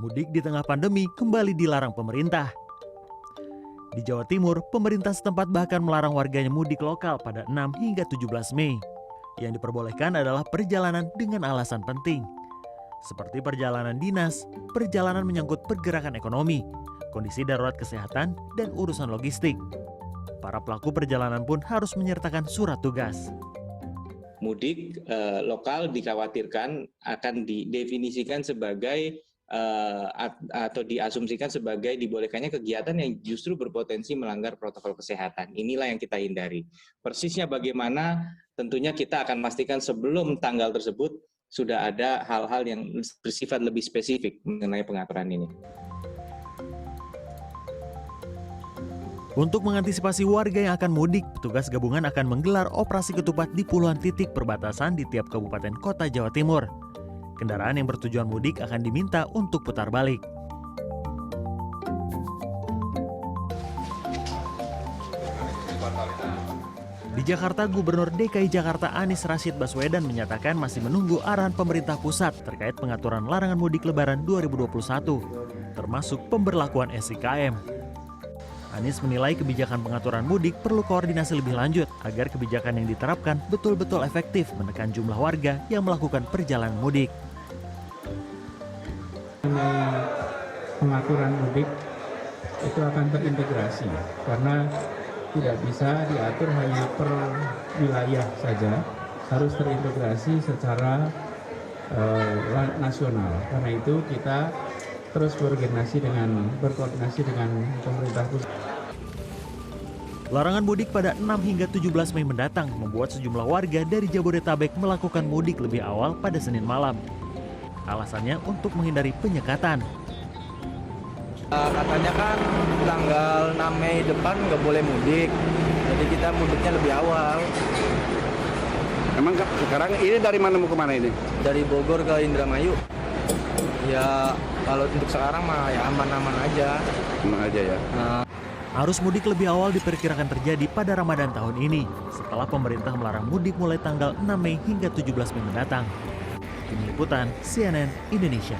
Mudik di tengah pandemi kembali dilarang pemerintah. Di Jawa Timur, pemerintah setempat bahkan melarang warganya mudik lokal pada 6 hingga 17 Mei. Yang diperbolehkan adalah perjalanan dengan alasan penting, seperti perjalanan dinas, perjalanan menyangkut pergerakan ekonomi, kondisi darurat kesehatan, dan urusan logistik. Para pelaku perjalanan pun harus menyertakan surat tugas. Mudik lokal dikhawatirkan akan didefinisikan sebagai atau diasumsikan sebagai dibolehkannya kegiatan yang justru berpotensi melanggar protokol kesehatan. Inilah yang kita hindari. Persisnya bagaimana, tentunya kita akan pastikan sebelum tanggal tersebut sudah ada hal-hal yang bersifat lebih spesifik mengenai pengaturan ini. Untuk mengantisipasi warga yang akan mudik, petugas gabungan akan menggelar operasi ketupat di puluhan titik perbatasan di tiap kabupaten kota Jawa Timur. Kendaraan yang bertujuan mudik akan diminta untuk putar balik. Di Jakarta, Gubernur DKI Jakarta Anies Rashid Baswedan menyatakan masih menunggu arahan pemerintah pusat terkait pengaturan larangan mudik Lebaran 2021, termasuk pemberlakuan SIKM. Anies menilai kebijakan pengaturan mudik perlu koordinasi lebih lanjut agar kebijakan yang diterapkan betul-betul efektif menekan jumlah warga yang melakukan perjalanan mudik. Pengaturan mudik itu akan terintegrasi karena tidak bisa diatur hanya per wilayah saja, harus terintegrasi secara nasional. Karena itu kita terus berkoordinasi dengan pemerintah pusat. Larangan mudik pada 6 hingga 17 Mei mendatang membuat sejumlah warga dari Jabodetabek melakukan mudik lebih awal pada Senin malam. Alasannya untuk menghindari penyekatan. Katanya kan tanggal 6 Mei depan nggak boleh mudik, jadi kita mudiknya lebih awal. Emang sekarang ini dari mana mau kemana ini? Dari Bogor ke Indramayu. Ya kalau untuk sekarang mah ya aman-aman aja. Aman aja ya. Arus mudik lebih awal diperkirakan terjadi pada Ramadan tahun ini, setelah pemerintah melarang mudik mulai tanggal 6 Mei hingga 17 Mei mendatang. Tim Liputan CNN Indonesia.